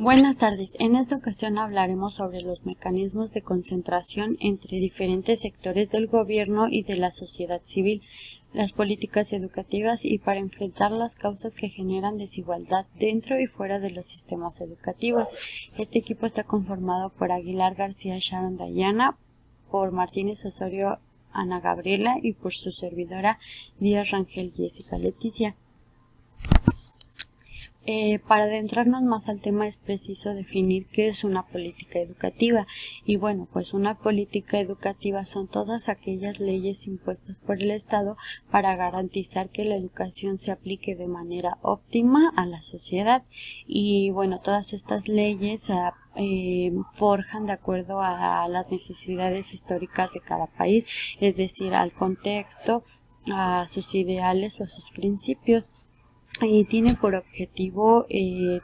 Buenas tardes. En esta ocasión hablaremos sobre los mecanismos de concentración entre diferentes sectores del gobierno y de la sociedad civil, las políticas educativas y para enfrentar las causas que generan desigualdad dentro y fuera de los sistemas educativos. Este equipo está conformado por Aguilar García Sharon Dayana, por Martínez Osorio Ana Gabriela y por su servidora Díaz Rangel Jessica Leticia. Para adentrarnos más al tema es preciso definir qué es una política educativa y bueno, pues una política educativa son todas aquellas leyes impuestas por el Estado para garantizar que la educación se aplique de manera óptima a la sociedad y bueno, todas estas leyes se forjan de acuerdo a las necesidades históricas de cada país, es decir, al contexto, a sus ideales o a sus principios. Y tiene por objetivo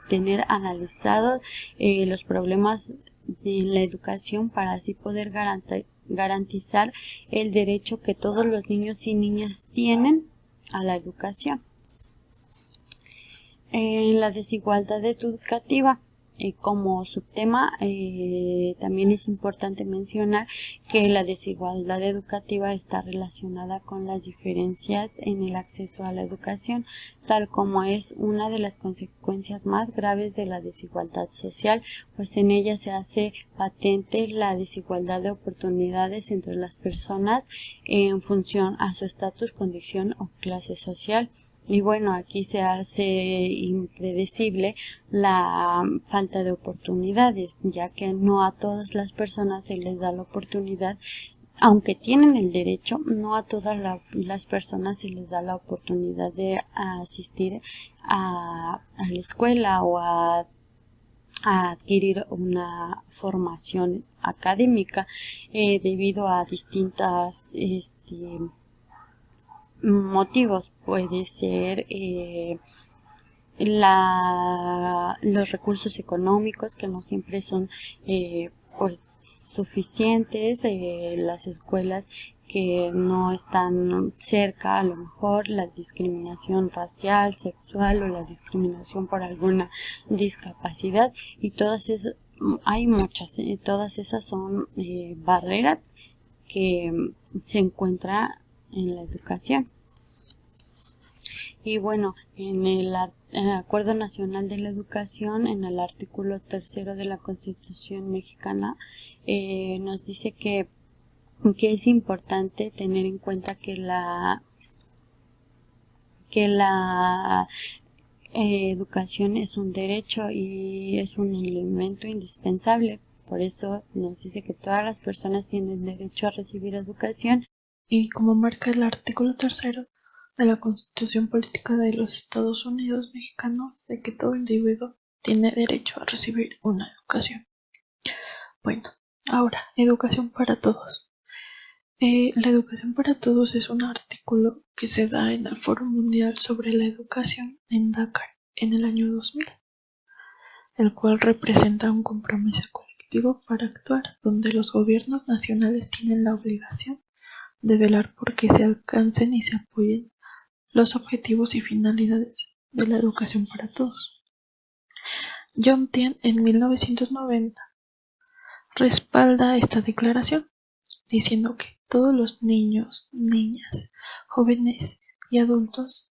tener analizados los problemas de la educación para así poder garantizar el derecho que todos los niños y niñas tienen a la educación. La desigualdad educativa. Como subtema también es importante mencionar que la desigualdad educativa está relacionada con las diferencias en el acceso a la educación, tal como es una de las consecuencias más graves de la desigualdad social, pues en ella se hace patente la desigualdad de oportunidades entre las personas en función a su estatus, condición o clase social. Y bueno, aquí se hace impredecible la falta de oportunidades, ya que no a todas las personas se les da la oportunidad, aunque tienen el derecho, no a todas las personas se les da la oportunidad de asistir a la escuela o a adquirir una formación académica debido a distintas motivos. Puede ser los recursos económicos que no siempre son pues suficientes, las escuelas que no están cerca, a lo mejor la discriminación racial, sexual o la discriminación por alguna discapacidad, y todas esas, hay muchas, todas esas son barreras que se encuentran en la educación. Y bueno, en el Acuerdo Nacional de la Educación, en el artículo 3 de la Constitución mexicana, nos dice que es importante tener en cuenta que la educación es un derecho y es un elemento indispensable. Por eso nos dice que todas las personas tienen derecho a recibir educación. Y como marca el artículo 3 de la Constitución Política de los Estados Unidos Mexicanos, de que todo individuo tiene derecho a recibir una educación. Bueno, ahora, educación para todos. La educación para todos es un artículo que se da en el Foro Mundial sobre la Educación en Dakar en el año 2000, el cual representa un compromiso colectivo para actuar, donde los gobiernos nacionales tienen la obligación de velar por que se alcancen y se apoyen los objetivos y finalidades de la educación para todos. John Tien en 1990 respalda esta declaración, diciendo que todos los niños, niñas, jóvenes y adultos,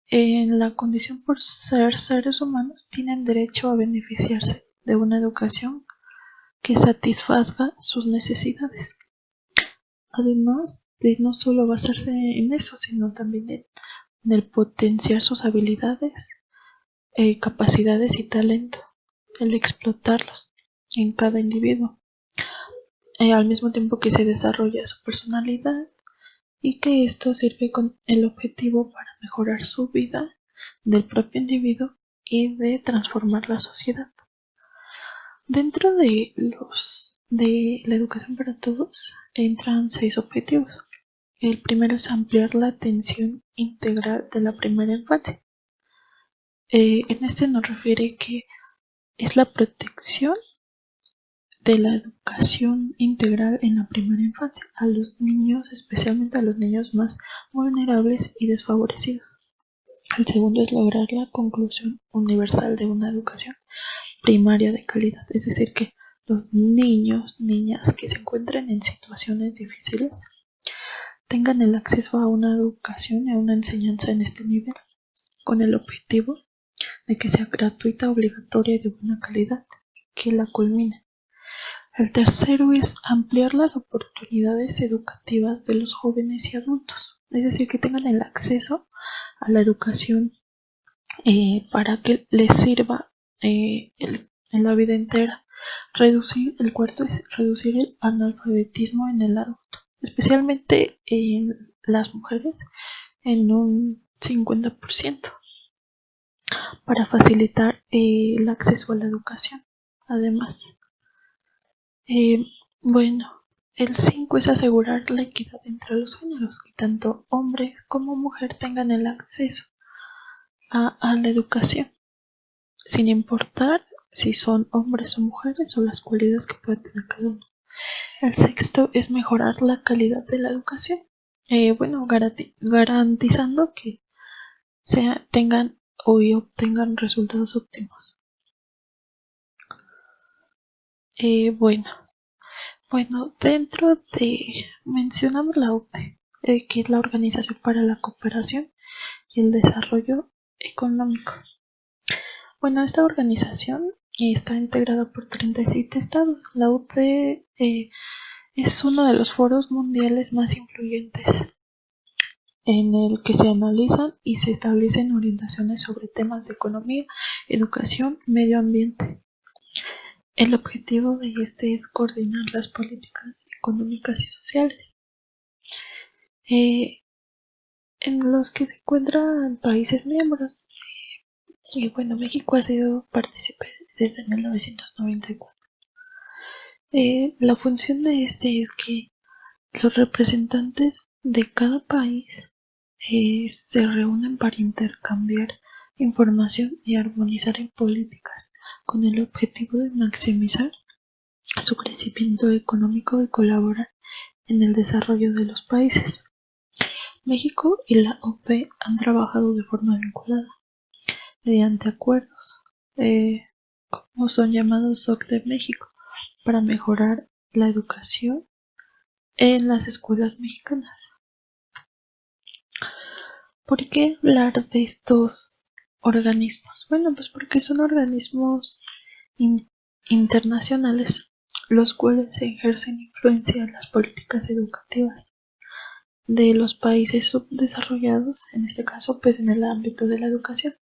en la condición por ser seres humanos, tienen derecho a beneficiarse de una educación que satisfaga sus necesidades. Además de no solo basarse en eso, sino también en el potenciar sus habilidades, capacidades y talento, el explotarlos en cada individuo, al mismo tiempo que se desarrolla su personalidad y que esto sirve con el objetivo para mejorar su vida del propio individuo y de transformar la sociedad. Dentro de la educación para todos entran 6 objetivos. El primero es ampliar la atención integral de la primera infancia. En este nos refiere que es la protección de la educación integral en la primera infancia a los niños, especialmente a los niños más vulnerables y desfavorecidos. El segundo es lograr la conclusión universal de una educación primaria de calidad, es decir, que los niños, niñas que se encuentren en situaciones difíciles tengan el acceso a una educación y a una enseñanza en este nivel, con el objetivo de que sea gratuita, obligatoria y de buena calidad, que la culmine. El tercero es ampliar las oportunidades educativas de los jóvenes y adultos, es decir, que tengan el acceso a la educación para que les sirva en la vida entera. El cuarto es reducir el analfabetismo en el adulto, especialmente en las mujeres, en un 50%, para facilitar el acceso a la educación. Además, Eh, bueno, el 5 es asegurar la equidad entre los géneros, que tanto hombre como mujer tengan el acceso a la educación, sin importar si son hombres o mujeres o las cualidades que puede tener cada uno. El sexto es mejorar la calidad de la educación, garantizando que tengan y obtengan resultados óptimos. Eh, bueno, Dentro mencionamos la OPE, que es la Organización para la Cooperación y el Desarrollo Económico. Bueno, esta organización está integrada por 37 estados. La OPE es uno de los foros mundiales más influyentes en el que se analizan y se establecen orientaciones sobre temas de economía, educación, medio ambiente. El objetivo de este es coordinar las políticas económicas y sociales en los que se encuentran países miembros. Y bueno, México ha sido partícipe desde 1994. La función de este es que los representantes de cada país se reúnen para intercambiar información y armonizar en políticas con el objetivo de maximizar su crecimiento económico y colaborar en el desarrollo de los países. México y la OPE han trabajado de forma vinculada mediante acuerdos, como son llamados SOC de México, para mejorar la educación en las escuelas mexicanas. ¿Por qué hablar de estos organismos? Bueno, pues porque son organismos internacionales, los cuales ejercen influencia en las políticas educativas de los países subdesarrollados, en este caso, pues en el ámbito de la educación.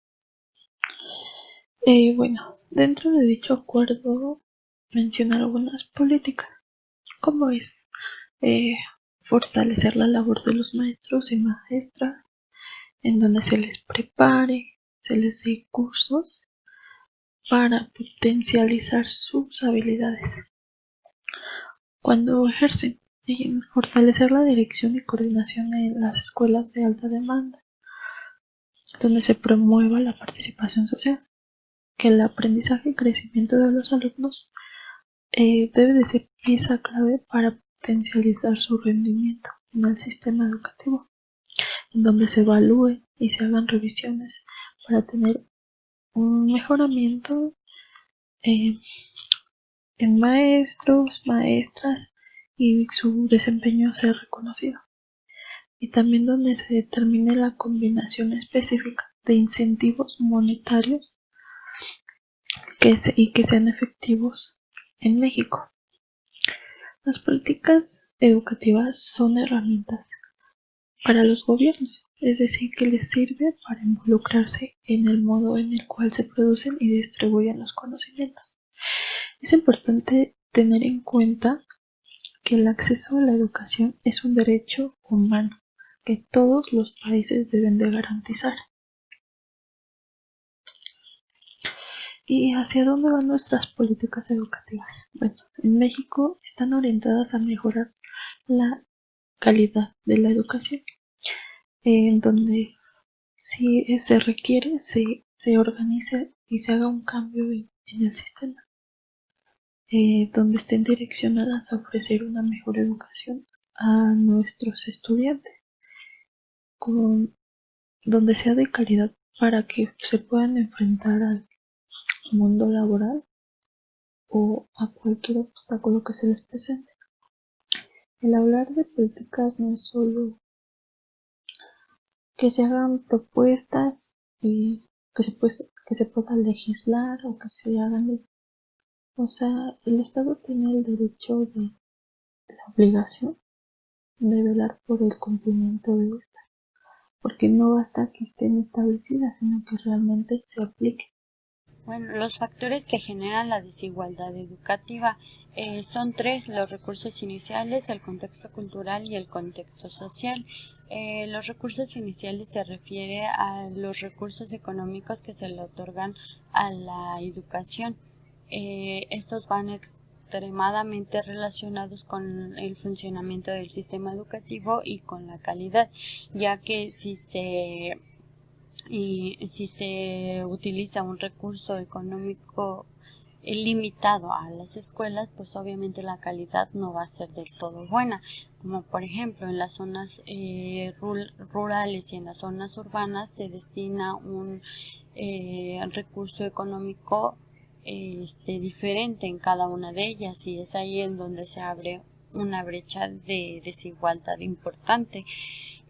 Dentro de dicho acuerdo menciona algunas políticas, como es fortalecer la labor de los maestros y maestras, en donde se les prepare, se les dé cursos para potencializar sus habilidades cuando ejercen, y fortalecer la dirección y coordinación en las escuelas de alta demanda, donde se promueva la participación social, que el aprendizaje y crecimiento de los alumnos debe de ser pieza clave para potencializar su rendimiento en el sistema educativo, en donde se evalúe y se hagan revisiones para tener un mejoramiento en maestros, maestras y su desempeño sea reconocido. Y también donde se determine la combinación específica de incentivos monetarios que sean efectivos en México. Las políticas educativas son herramientas para los gobiernos, es decir, que les sirve para involucrarse en el modo en el cual se producen y distribuyen los conocimientos. Es importante tener en cuenta que el acceso a la educación es un derecho humano que todos los países deben de garantizar. ¿Y hacia dónde van nuestras políticas educativas? Bueno, en México están orientadas a mejorar la calidad de la educación, en donde si se requiere se organice y se haga un cambio en el sistema, donde estén direccionadas a ofrecer una mejor educación a nuestros estudiantes, donde sea de calidad para que se puedan enfrentar su mundo laboral o a cualquier obstáculo que se les presente. El hablar de políticas no es solo que se hagan propuestas y que se pueda legislar o que se hagan leyes. O sea, el Estado tiene el derecho de la obligación de velar por el cumplimiento de estas, porque no basta que estén establecidas, sino que realmente se apliquen. Bueno, los factores que generan la desigualdad educativa son tres: los recursos iniciales, el contexto cultural y el contexto social. Los recursos iniciales se refiere a los recursos económicos que se le otorgan a la educación. Estos van extremadamente relacionados con el funcionamiento del sistema educativo y con la calidad, ya que si se utiliza un recurso económico limitado a las escuelas, pues obviamente la calidad no va a ser del todo buena, como por ejemplo en las zonas rurales y en las zonas urbanas se destina un recurso económico diferente en cada una de ellas, y es ahí en donde se abre una brecha de desigualdad importante.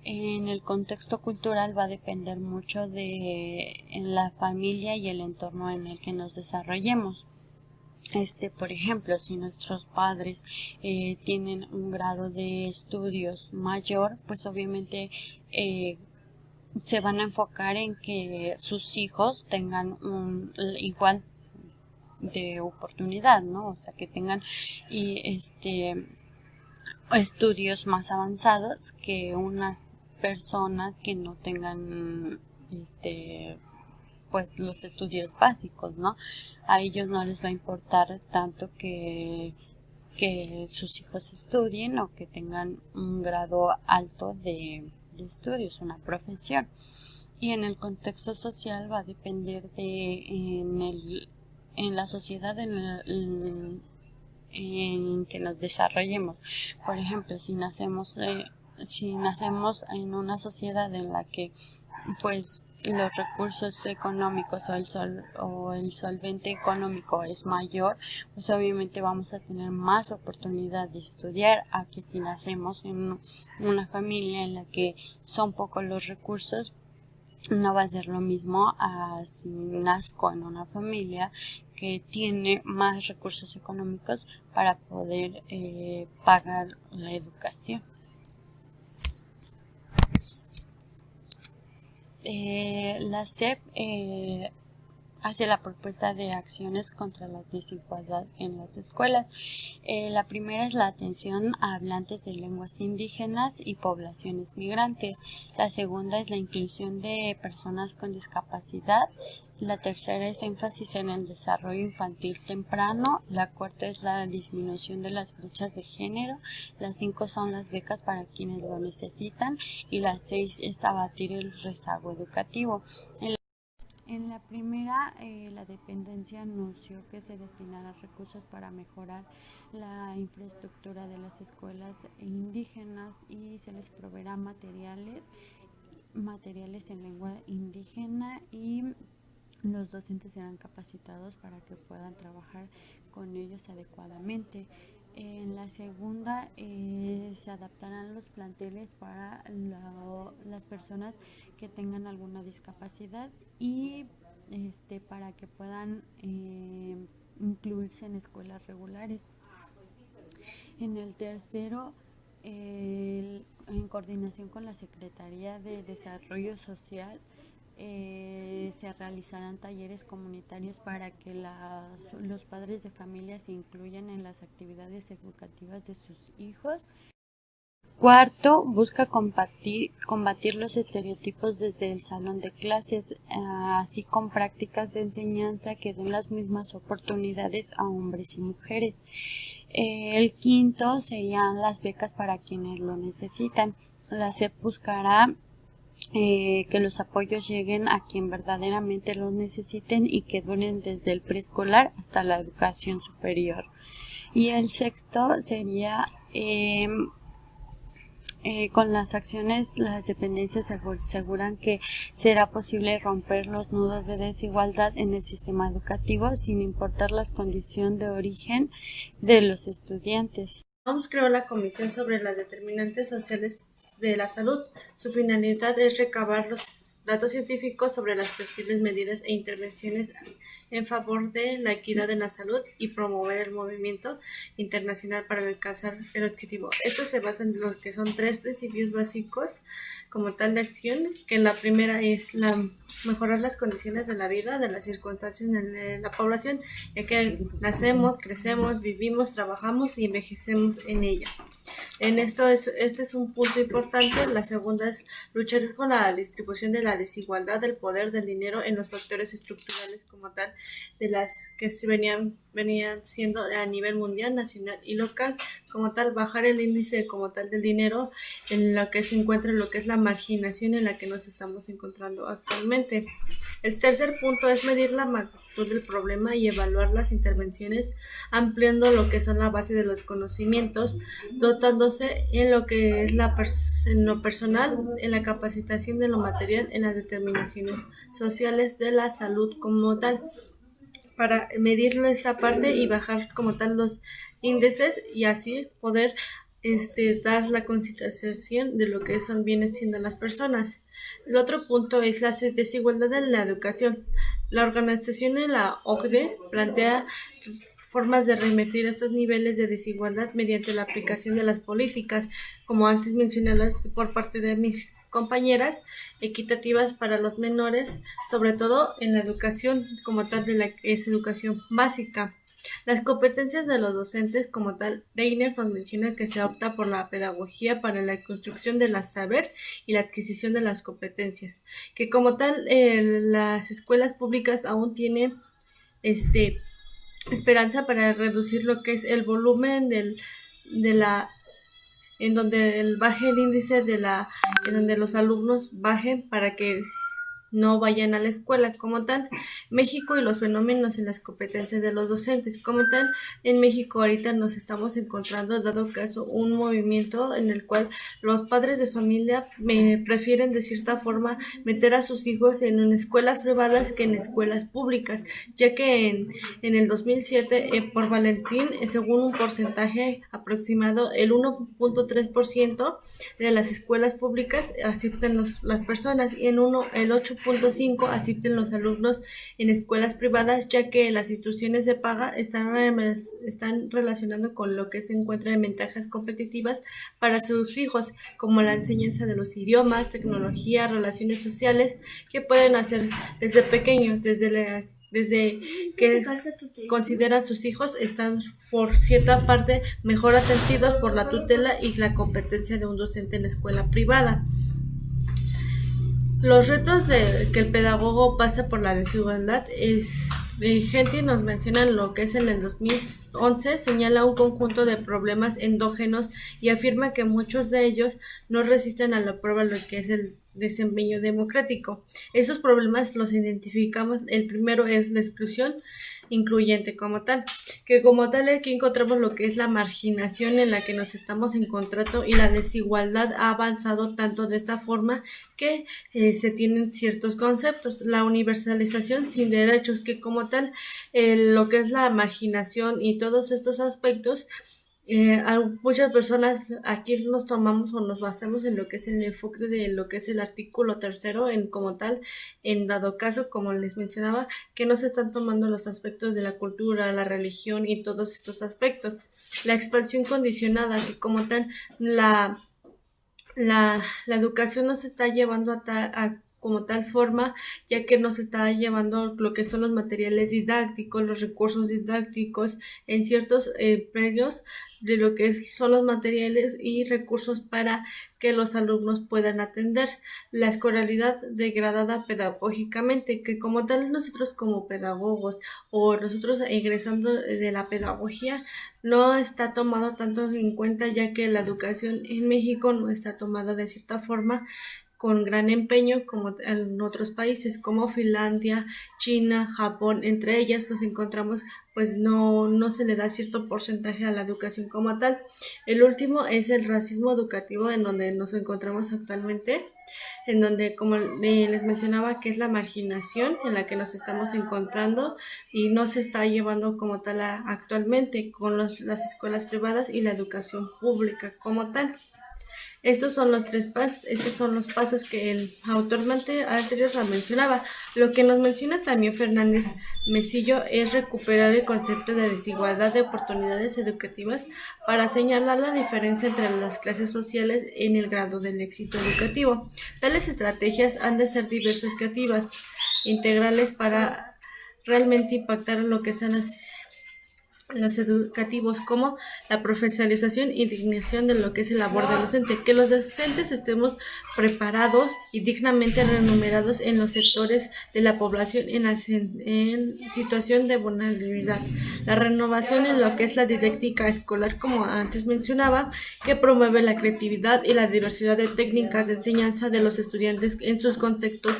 En el contexto cultural va a depender mucho de la familia y el entorno en el que nos desarrollemos. Por ejemplo, si nuestros padres tienen un grado de estudios mayor, pues obviamente se van a enfocar en que sus hijos tengan un igual de oportunidad, ¿no? O sea, que tengan estudios más avanzados que una personas que no tengan pues los estudios básicos, ¿no? A ellos no les va a importar tanto que sus hijos estudien o que tengan un grado alto de estudios, una profesión. Y en el contexto social va a depender de en la sociedad en que nos desarrollemos. Por ejemplo, si nacemos en una sociedad en la que pues los recursos económicos o el solvente económico es mayor, pues obviamente vamos a tener más oportunidad de estudiar a que si nacemos en una familia en la que son pocos los recursos. No va a ser lo mismo a si nazco en una familia que tiene más recursos económicos para poder pagar la educación. La SEP hace la propuesta de acciones contra la desigualdad en las escuelas. La primera es la atención a hablantes de lenguas indígenas y poblaciones migrantes. La segunda es la inclusión de personas con discapacidad. La tercera es énfasis en el desarrollo infantil temprano. La cuarta es la disminución de las brechas de género. Las 5 son las becas para quienes lo necesitan. Y la 6 es abatir el rezago educativo. En la primera, la dependencia anunció que se destinará recursos para mejorar la infraestructura de las escuelas indígenas y se les proveerá materiales en lengua indígena, y los docentes serán capacitados para que puedan trabajar con ellos adecuadamente. En la segunda, se adaptarán los planteles para las personas que tengan alguna discapacidad y para que puedan incluirse en escuelas regulares. En el tercero, en coordinación con la Secretaría de Desarrollo Social, se realizarán talleres comunitarios para que los padres de familia se incluyan en las actividades educativas de sus hijos. Cuarto, busca combatir los estereotipos desde el salón de clases, así con prácticas de enseñanza que den las mismas oportunidades a hombres y mujeres. El quinto serían las becas para quienes lo necesitan. La SEP buscará que los apoyos lleguen a quien verdaderamente los necesiten y que duren desde el preescolar hasta la educación superior. Y el sexto sería Con las acciones, las dependencias aseguran que será posible romper los nudos de desigualdad en el sistema educativo sin importar la condición de origen de los estudiantes. OMS creó la Comisión sobre las Determinantes Sociales de la Salud. Su finalidad es recabar los datos científicos sobre las posibles medidas e intervenciones en favor de la equidad en la salud y promover el movimiento internacional para alcanzar el objetivo. Esto se basa en lo que son 3 principios básicos como tal de acción, que la primera es mejorar las condiciones de la vida, de las circunstancias de la población, ya que nacemos, crecemos, vivimos, trabajamos y envejecemos en ella. Este es un punto importante. La segunda es luchar con la distribución de la desigualdad del poder del dinero en los factores estructurales como tal, de las que se venían siendo a nivel mundial, nacional y local, como tal, bajar el índice como tal del dinero en lo que se encuentra lo que es la marginación en la que nos estamos encontrando actualmente. El tercer punto es medir la magnitud del problema y evaluar las intervenciones, ampliando lo que son la base de los conocimientos, dotándose en lo que es en lo personal, en la capacitación de lo material, en las determinaciones sociales de la salud como tal, para medirlo esta parte y bajar como tal los índices y así poder dar la consideración de lo que vienen siendo las personas. El otro punto es la desigualdad en la educación. La organización de la OCDE plantea formas de remitir estos niveles de desigualdad mediante la aplicación de las políticas, como antes mencionadas por parte de mis compañeras, equitativas para los menores, sobre todo en la educación como tal de la que es educación básica. Las competencias de los docentes como tal, Reiner nos menciona que se opta por la pedagogía para la construcción del saber y la adquisición de las competencias, que como tal las escuelas públicas aún tienen esperanza para reducir lo que es el volumen en donde baje el índice en donde los alumnos bajen para que no vayan a la escuela como tal. México y los fenómenos en las competencias de los docentes. Como tal, en México ahorita nos estamos encontrando, dado caso, un movimiento en el cual los padres de familia prefieren de cierta forma meter a sus hijos en escuelas privadas que en escuelas públicas, ya que en el 2007 por Valentín, según un porcentaje aproximado, el 1.3% de las escuelas públicas aceptan las personas y el 8.5% asisten los alumnos en escuelas privadas, ya que las instituciones de paga están relacionando con lo que se encuentra en ventajas competitivas para sus hijos, como la enseñanza de los idiomas, tecnología, relaciones sociales, que pueden hacer desde pequeños, desde que consideran sus hijos están por cierta parte mejor atendidos por la tutela y la competencia de un docente en la escuela privada. Los retos de que el pedagogo pasa por la desigualdad es Genti nos menciona lo que es en el 2011, señala un conjunto de problemas endógenos y afirma que muchos de ellos no resisten a la prueba de lo que es el desempeño democrático. Esos problemas los identificamos. El primero es la exclusión incluyente como tal, que como tal aquí encontramos lo que es la marginación en la que nos estamos encontrando y la desigualdad ha avanzado tanto de esta forma que se tienen ciertos conceptos, la universalización sin derechos, que como tal lo que es la marginación y todos estos aspectos, muchas personas aquí nos tomamos o nos basamos en lo que es el enfoque de lo que es el artículo 3 en como tal, en dado caso, como les mencionaba, que no se están tomando los aspectos de la cultura, la religión y todos estos aspectos. La expansión condicionada, que como tal la educación no se está llevando a como tal forma, ya que nos está llevando lo que son los materiales didácticos, los recursos didácticos en ciertos predios de lo que son los materiales y recursos para que los alumnos puedan atender. La escolaridad degradada pedagógicamente, que como tal nosotros como pedagogos o nosotros egresando de la pedagogía no está tomado tanto en cuenta, ya que la educación en México no está tomada de cierta forma con gran empeño como en otros países como Finlandia, China, Japón. Entre ellas nos encontramos, pues no se le da cierto porcentaje a la educación como tal. El último es el racismo educativo, en donde nos encontramos actualmente, en donde, como les mencionaba, que es la marginación en la que nos estamos encontrando y no se está llevando como tal actualmente con las escuelas privadas y la educación pública como tal. Estos son los tres pasos, esos son los pasos que el autor anterior la mencionaba. Lo que nos menciona también Fernández Mesillo es recuperar el concepto de desigualdad de oportunidades educativas para señalar la diferencia entre las clases sociales en el grado del éxito educativo. Tales estrategias han de ser diversas, creativas, integrales para realmente impactar en lo que sean los educativos, como la profesionalización y dignización de lo que es el labor del docente, que los docentes estemos preparados y dignamente remunerados en los sectores de la población en situación de vulnerabilidad, la renovación en lo que es la didáctica escolar, como antes mencionaba, que promueve la creatividad y la diversidad de técnicas de enseñanza de los estudiantes en sus conceptos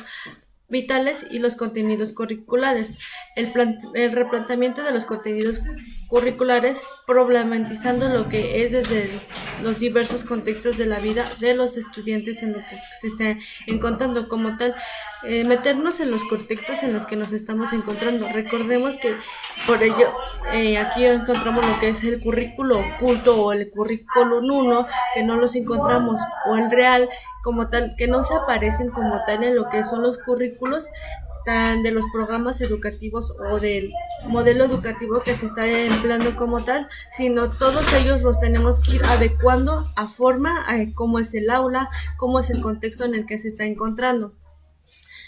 vitales y los contenidos curriculares, el replanteamiento de los contenidos curriculares, problematizando lo que es desde los diversos contextos de la vida de los estudiantes en lo que se está encontrando como tal, meternos en los contextos en los que nos estamos encontrando. Recordemos que por ello aquí encontramos lo que es el currículo oculto o el currículum 1, que no los encontramos, o el real como tal, que no se aparecen como tal en lo que son los currículos tan de los programas educativos o del modelo educativo que se está empleando como tal, sino todos ellos los tenemos que ir adecuando a forma, a cómo es el aula, cómo es el contexto en el que se está encontrando.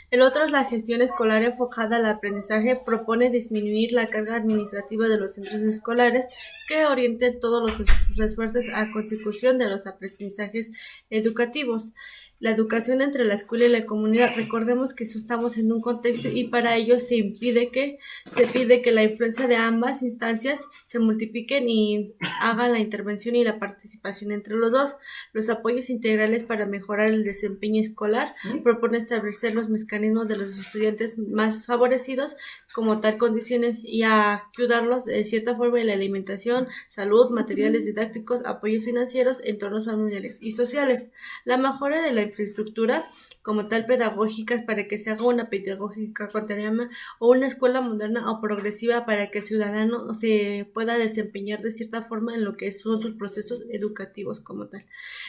El otro es la gestión escolar enfocada al aprendizaje. Propone disminuir la carga administrativa de los centros escolares, que orienten todos los esfuerzos a consecución de los aprendizajes educativos. La educación entre la escuela y la comunidad. Recordemos que estamos en un contexto y para ello se pide que la influencia de ambas instancias se multipliquen y hagan la intervención y la participación entre los dos. Los apoyos integrales para mejorar el desempeño escolar. Propone establecer los mecanismos de los estudiantes más favorecidos como tal condiciones y ayudarlos de cierta forma en la alimentación, salud, materiales didácticos, apoyos financieros, entornos familiares y sociales. La mejora de la infraestructura como tal pedagógicas para que se haga una pedagógica contemporánea o una escuela moderna o progresiva para que el ciudadano se pueda desempeñar de cierta forma en lo que son sus procesos educativos como tal.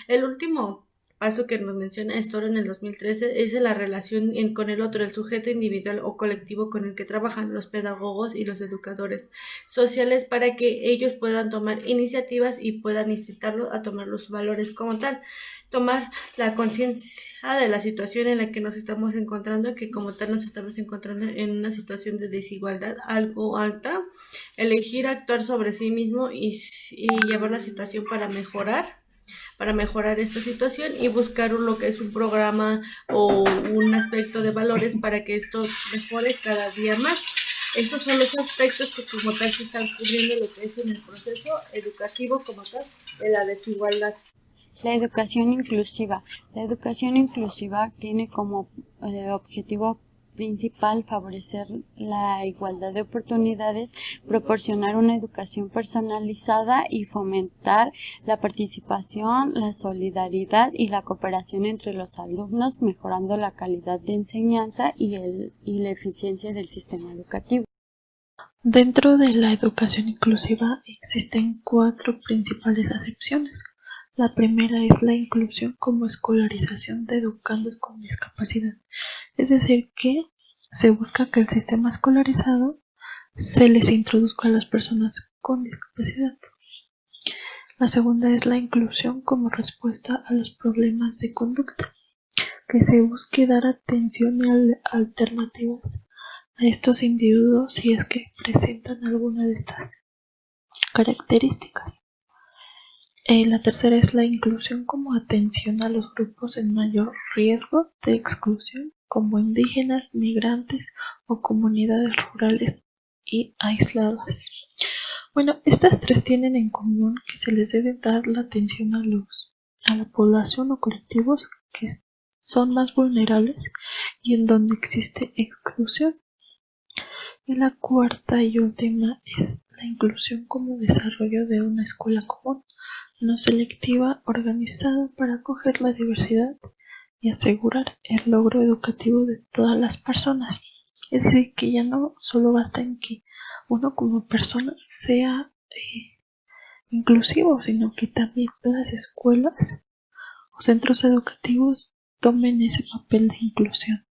El último paso que nos menciona esto en el 2013 es la relación con el otro, el sujeto individual o colectivo con el que trabajan los pedagogos y los educadores sociales, para que ellos puedan tomar iniciativas y puedan incitarlos a tomar los valores como tal, tomar la conciencia de la situación en la que nos estamos encontrando, que como tal nos estamos encontrando en una situación de desigualdad algo alta, elegir actuar sobre sí mismo y llevar la situación para mejorar esta situación y buscar lo que es un programa o un aspecto de valores para que esto mejore cada día más. Estos son los aspectos que como tal se están cubriendo lo que es en el proceso educativo como tal de la desigualdad. La educación inclusiva. La educación inclusiva tiene como objetivo principal favorecer la igualdad de oportunidades, proporcionar una educación personalizada y fomentar la participación, la solidaridad y la cooperación entre los alumnos, mejorando la calidad de enseñanza y la eficiencia del sistema educativo. Dentro de la educación inclusiva existen 4 principales acepciones. La primera es la inclusión como escolarización de educandos con discapacidad, es decir, que se busca que el sistema escolarizado se les introduzca a las personas con discapacidad. La segunda es la inclusión como respuesta a los problemas de conducta, que se busque dar atención y alternativas a estos individuos si es que presentan alguna de estas características. La tercera es la inclusión como atención a los grupos en mayor riesgo de exclusión, como indígenas, migrantes o comunidades rurales y aisladas. Bueno, estas 3 tienen en común que se les debe dar la atención a la población o colectivos que son más vulnerables y en donde existe exclusión. Y la cuarta y última es la inclusión como desarrollo de una escuela común, no selectiva, organizada para acoger la diversidad y asegurar el logro educativo de todas las personas. Es decir, que ya no solo basta en que uno como persona sea inclusivo, sino que también las escuelas o centros educativos tomen ese papel de inclusión.